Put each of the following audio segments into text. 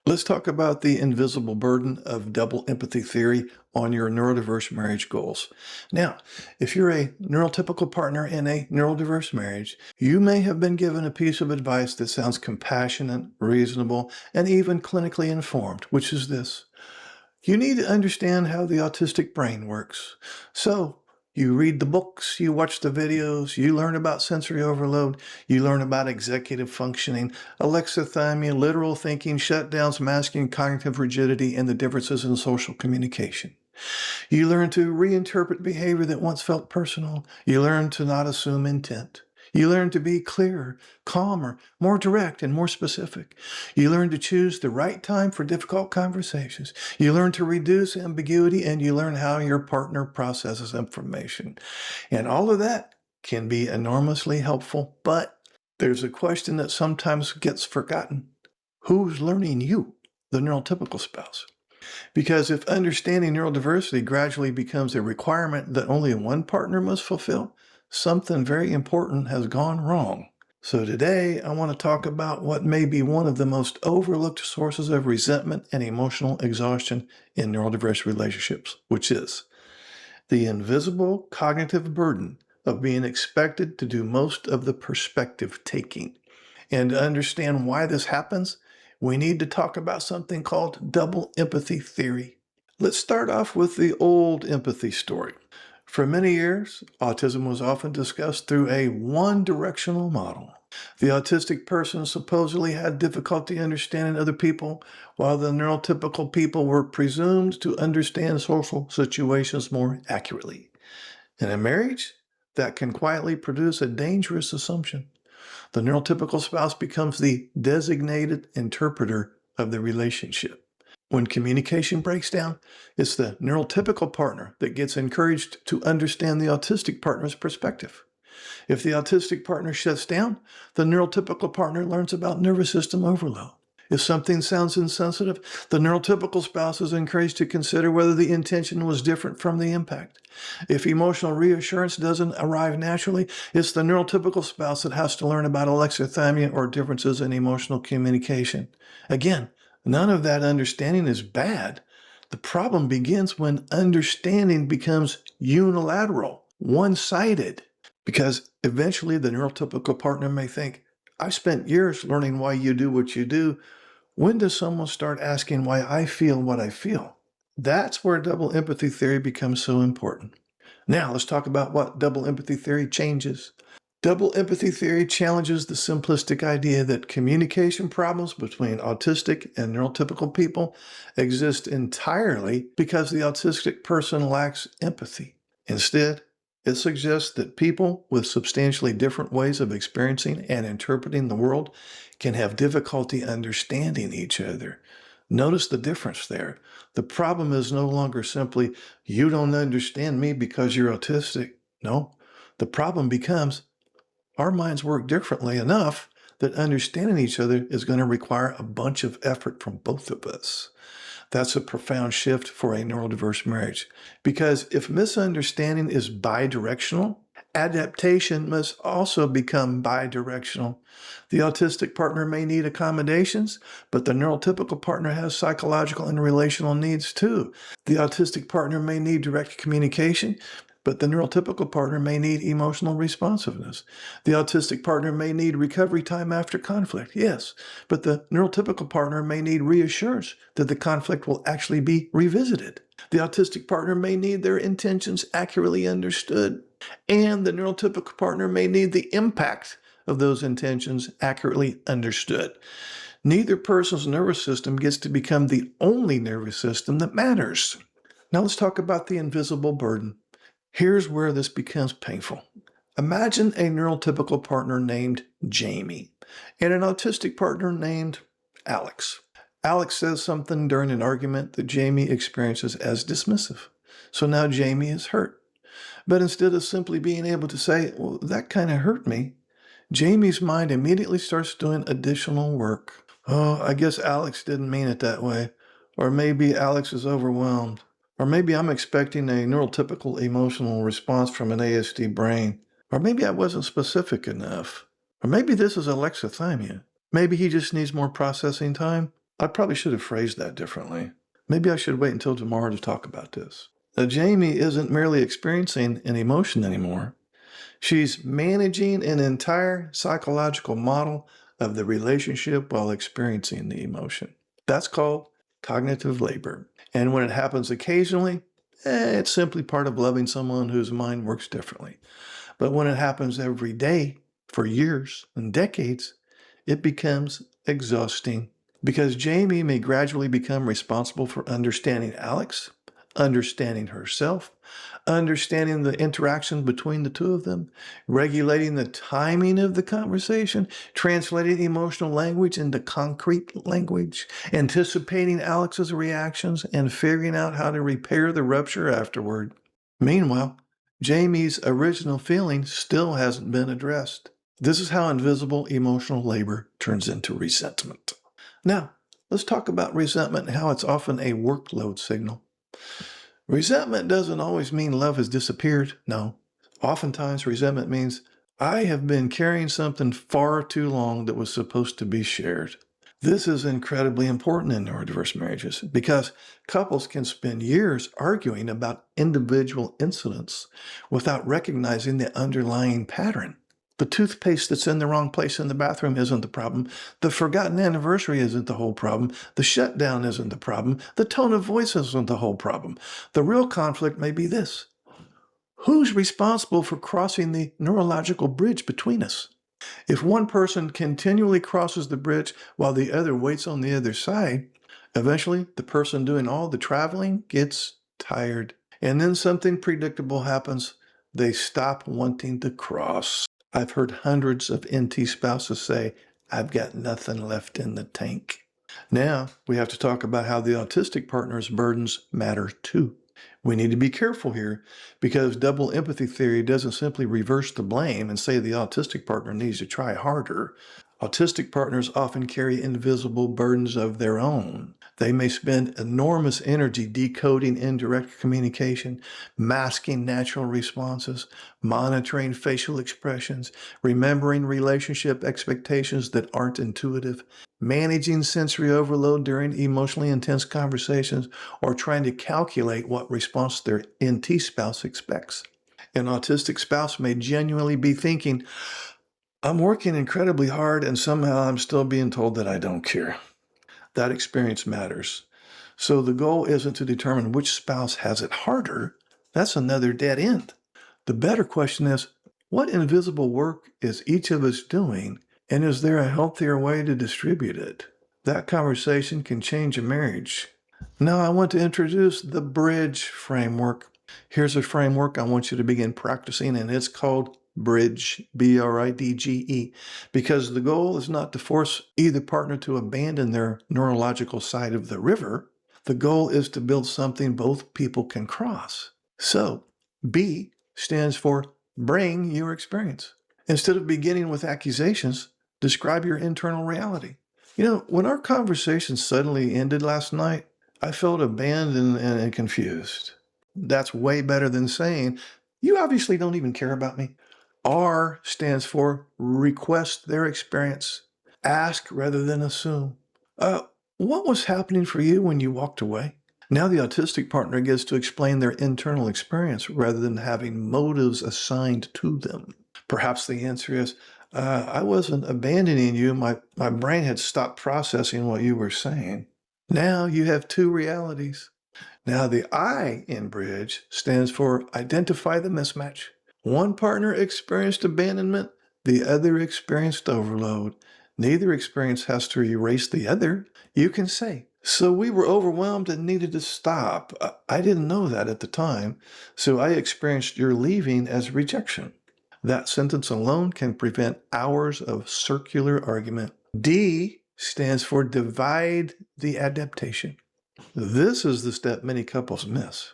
Let's talk about the invisible burden of double empathy theory on your neurodiverse marriage goals. Now, if you're a neurotypical partner in a neurodiverse marriage, you may have been given a piece of advice that sounds compassionate, reasonable, and even clinically informed, which is this. You need to understand how the autistic brain works. So, you read the books, you watch the videos, you learn about sensory overload, you learn about executive functioning, alexithymia, literal thinking, shutdowns, masking, cognitive rigidity, and the differences in social communication. You learn to reinterpret behavior that once felt personal. You learn to not assume intent. You learn to be clearer, calmer, more direct, and more specific. You learn to choose the right time for difficult conversations. You learn to reduce ambiguity, and you learn how your partner processes information. And all of that can be enormously helpful, but there's a question that sometimes gets forgotten. Who's learning you, the neurotypical spouse? Because if understanding neurodiversity gradually becomes a requirement that only one partner must fulfill, something very important has gone wrong. So today, I want to talk about what may be one of the most overlooked sources of resentment and emotional exhaustion in neurodiverse relationships, which is the invisible cognitive burden of being expected to do most of the perspective taking. And to understand why this happens, we need to talk about something called double empathy theory. Let's start off with the old empathy story. For many years, autism was often discussed through a one-directional model. The autistic person supposedly had difficulty understanding other people, while the neurotypical people were presumed to understand social situations more accurately. In a marriage, that can quietly produce a dangerous assumption. The neurotypical spouse becomes the designated interpreter of the relationship. When communication breaks down, it's the neurotypical partner that gets encouraged to understand the autistic partner's perspective. If the autistic partner shuts down, the neurotypical partner learns about nervous system overload. If something sounds insensitive, the neurotypical spouse is encouraged to consider whether the intention was different from the impact. If emotional reassurance doesn't arrive naturally, it's the neurotypical spouse that has to learn about alexithymia or differences in emotional communication. Again, none of that understanding is bad. The problem begins when understanding becomes unilateral, one-sided, because eventually the neurotypical partner may think, I've spent years learning why you do what you do. When does someone start asking why I feel what I feel? That's where double empathy theory becomes so important. Now, let's talk about what double empathy theory changes. Double empathy theory challenges the simplistic idea that communication problems between autistic and neurotypical people exist entirely because the autistic person lacks empathy. Instead, it suggests that people with substantially different ways of experiencing and interpreting the world can have difficulty understanding each other. Notice the difference there. The problem is no longer simply, you don't understand me because you're autistic. No, the problem becomes, our minds work differently enough that understanding each other is going to require a bunch of effort from both of us. That's a profound shift for a neurodiverse marriage. Because if misunderstanding is bidirectional, adaptation must also become bidirectional. The autistic partner may need accommodations, but the neurotypical partner has psychological and relational needs too. The autistic partner may need direct communication, but the neurotypical partner may need emotional responsiveness. The autistic partner may need recovery time after conflict, yes, but the neurotypical partner may need reassurance that the conflict will actually be revisited. The autistic partner may need their intentions accurately understood, and the neurotypical partner may need the impact of those intentions accurately understood. Neither person's nervous system gets to become the only nervous system that matters. Now let's talk about the invisible burden. Here's where this becomes painful. Imagine a neurotypical partner named Jamie and an autistic partner named Alex. Alex says something during an argument that Jamie experiences as dismissive. So now Jamie is hurt. But instead of simply being able to say, well, that kind of hurt me, Jamie's mind immediately starts doing additional work. Oh, I guess Alex didn't mean it that way. Or maybe Alex is overwhelmed. Or maybe I'm expecting a neurotypical emotional response from an ASD brain. Or maybe I wasn't specific enough. Or maybe this is alexithymia. Maybe he just needs more processing time. I probably should have phrased that differently. Maybe I should wait until tomorrow to talk about this. Now, Jamie isn't merely experiencing an emotion anymore. She's managing an entire psychological model of the relationship while experiencing the emotion. That's called cognitive labor. And when it happens occasionally, it's simply part of loving someone whose mind works differently. But when it happens every day for years and decades, it becomes exhausting because Jamie may gradually become responsible for understanding Alex, understanding herself, understanding the interaction between the two of them, regulating the timing of the conversation, translating emotional language into concrete language, anticipating Alex's reactions, and figuring out how to repair the rupture afterward. Meanwhile, Jamie's original feeling still hasn't been addressed. This is how invisible emotional labor turns into resentment. Now, let's talk about resentment and how it's often a workload signal. Resentment doesn't always mean love has disappeared. No. Oftentimes, resentment means I have been carrying something far too long that was supposed to be shared. This is incredibly important in neurodiverse marriages because couples can spend years arguing about individual incidents without recognizing the underlying pattern. The toothpaste that's in the wrong place in the bathroom isn't the problem. The forgotten anniversary isn't the whole problem. The shutdown isn't the problem. The tone of voice isn't the whole problem. The real conflict may be this: who's responsible for crossing the neurological bridge between us? If one person continually crosses the bridge while the other waits on the other side, eventually the person doing all the traveling gets tired. And then something predictable happens. They stop wanting to cross. I've heard hundreds of NT spouses say, I've got nothing left in the tank. Now we have to talk about how the autistic partner's burdens matter too. We need to be careful here because double empathy theory doesn't simply reverse the blame and say the autistic partner needs to try harder. Autistic partners often carry invisible burdens of their own. They may spend enormous energy decoding indirect communication, masking natural responses, monitoring facial expressions, remembering relationship expectations that aren't intuitive, managing sensory overload during emotionally intense conversations, or trying to calculate what response their NT spouse expects. An autistic spouse may genuinely be thinking, I'm working incredibly hard and somehow I'm still being told that I don't care. That experience matters. So the goal isn't to determine which spouse has it harder. That's another dead end. The better question is, what invisible work is each of us doing, and is there a healthier way to distribute it? That conversation can change a marriage. Now I want to introduce the bridge framework. Here's a framework I want you to begin practicing, and it's called Bridge, BRIDGE, because the goal is not to force either partner to abandon their neurological side of the river. The goal is to build something both people can cross. So, B stands for bring your experience. Instead of beginning with accusations, describe your internal reality. You know, when our conversation suddenly ended last night, I felt abandoned and confused. That's way better than saying, you obviously don't even care about me. R stands for request their experience. Ask rather than assume. What was happening for you when you walked away? Now the autistic partner gets to explain their internal experience rather than having motives assigned to them. Perhaps the answer is, I wasn't abandoning you. My brain had stopped processing what you were saying. Now you have two realities. Now the I in bridge stands for identify the mismatch. One partner experienced abandonment, the other experienced overload. Neither experience has to erase the other. You can say, so we were overwhelmed and needed to stop. I didn't know that at the time, so I experienced your leaving as rejection. That sentence alone can prevent hours of circular argument. D stands for divide the adaptation. This is the step many couples miss.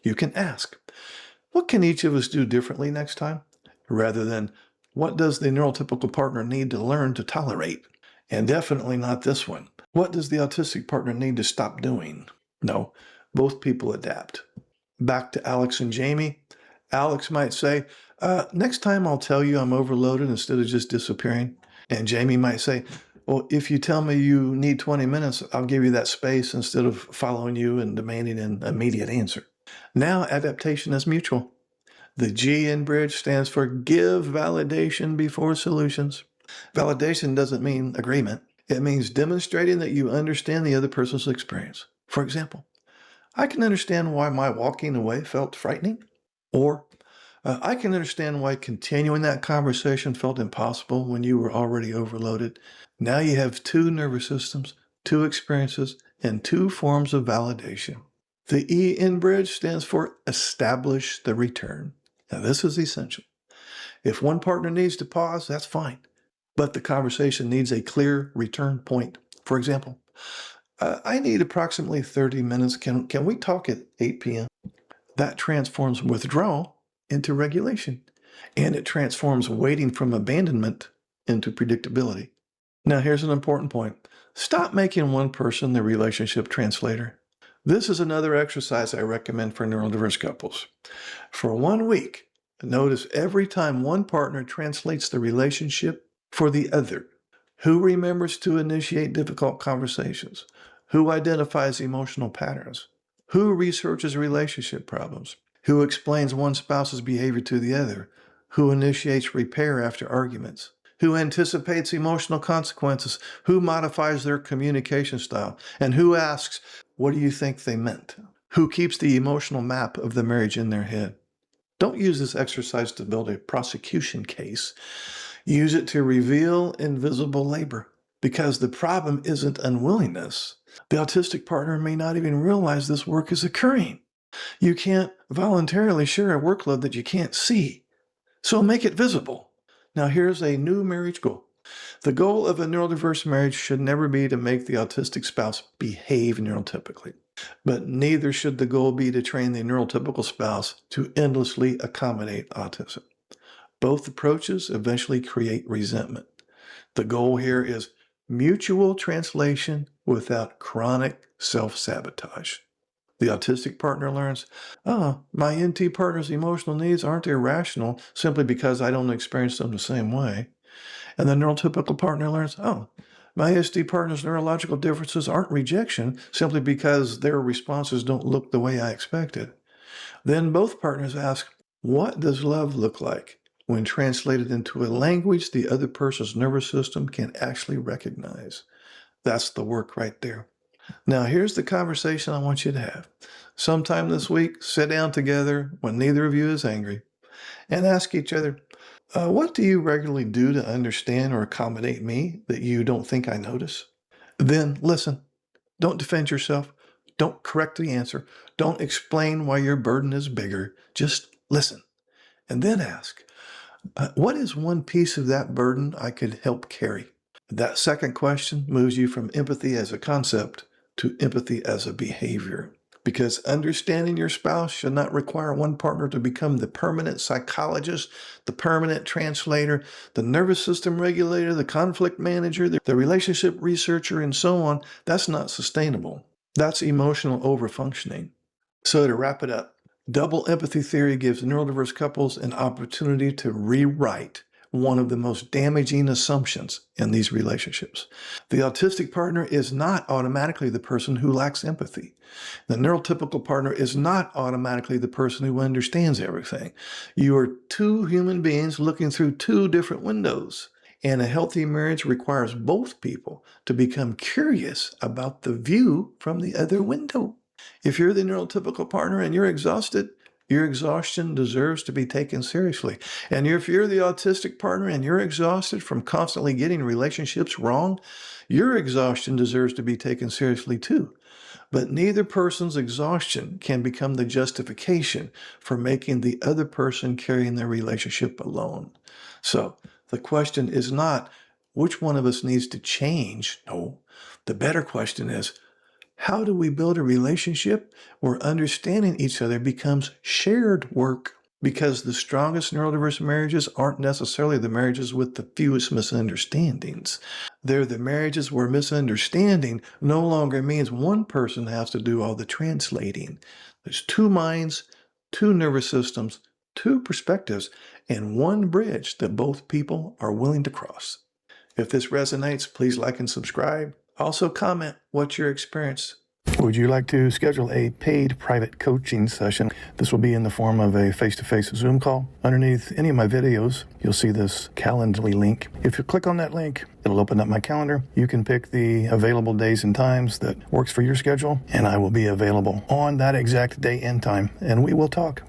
You can ask, what can each of us do differently next time? Rather than, what does the neurotypical partner need to learn to tolerate? And definitely not this one. What does the autistic partner need to stop doing? No, both people adapt. Back to Alex and Jamie. Alex might say, next time I'll tell you I'm overloaded instead of just disappearing. And Jamie might say, Well, if you tell me you need 20 minutes, I'll give you that space instead of following you and demanding an immediate answer. Now, adaptation is mutual. The G in bridge stands for give validation before solutions. Validation doesn't mean agreement. It means demonstrating that you understand the other person's experience. For example, I can understand why my walking away felt frightening, or I can understand why continuing that conversation felt impossible when you were already overloaded. Now you have two nervous systems, two experiences, and two forms of validation. The E in bridge stands for establish the return. Now, this is essential. If one partner needs to pause, that's fine, but the conversation needs a clear return point. For example, I need approximately 30 minutes. Can we talk at 8 p.m.? That transforms withdrawal into regulation, and it transforms waiting from abandonment into predictability. Now, here's an important point. Stop making one person the relationship translator. This is another exercise I recommend for neurodiverse couples. For 1 week, notice every time one partner translates the relationship for the other. Who remembers to initiate difficult conversations? Who identifies emotional patterns? Who researches relationship problems? Who explains one spouse's behavior to the other? Who initiates repair after arguments? Who anticipates emotional consequences? Who modifies their communication style? And who asks, what do you think they meant? Who keeps the emotional map of the marriage in their head? Don't use this exercise to build a prosecution case. Use it to reveal invisible labor, because the problem isn't unwillingness. The autistic partner may not even realize this work is occurring. You can't voluntarily share a workload that you can't see, so make it visible. Now, here's a new marriage goal. The goal of a neurodiverse marriage should never be to make the autistic spouse behave neurotypically, but neither should the goal be to train the neurotypical spouse to endlessly accommodate autism. Both approaches eventually create resentment. The goal here is mutual translation without chronic self-sabotage. The autistic partner learns, oh, my NT partner's emotional needs aren't irrational simply because I don't experience them the same way. And the neurotypical partner learns, oh, my ASD partner's neurological differences aren't rejection simply because their responses don't look the way I expected. Then both partners ask, what does love look like when translated into a language the other person's nervous system can actually recognize? That's the work right there. Now, here's the conversation I want you to have. Sometime this week, sit down together when neither of you is angry and ask each other, what do you regularly do to understand or accommodate me that you don't think I notice? Then listen. Don't defend yourself. Don't correct the answer. Don't explain why your burden is bigger. Just listen. And then ask, what is one piece of that burden I could help carry? That second question moves you from empathy as a concept to empathy as a behavior. Because understanding your spouse should not require one partner to become the permanent psychologist, the permanent translator, the nervous system regulator, the conflict manager, the relationship researcher, and so on. That's not sustainable. That's emotional overfunctioning. So to wrap it up, double empathy theory gives neurodiverse couples an opportunity to rewrite one of the most damaging assumptions in these relationships. The autistic partner is not automatically the person who lacks empathy. The neurotypical partner is not automatically the person who understands everything. You are two human beings looking through two different windows. And a healthy marriage requires both people to become curious about the view from the other window. If you're the neurotypical partner and you're exhausted, your exhaustion deserves to be taken seriously. And if you're the autistic partner and you're exhausted from constantly getting relationships wrong, your exhaustion deserves to be taken seriously too. But neither person's exhaustion can become the justification for making the other person carrying their relationship alone. So the question is not which one of us needs to change. No, the better question is, how do we build a relationship where understanding each other becomes shared work? Because the strongest neurodiverse marriages aren't necessarily the marriages with the fewest misunderstandings. They're the marriages where misunderstanding no longer means one person has to do all the translating. There's two minds, two nervous systems, two perspectives, and one bridge that both people are willing to cross. If this resonates, please like and subscribe. Also comment what's your experience. Would you like to schedule a paid private coaching session? This will be in the form of a face-to-face Zoom call. Underneath any of my videos, you'll see this Calendly link. If you click on that link, it'll open up my calendar. You can pick the available days and times that works for your schedule, and I will be available on that exact day and time, and we will talk.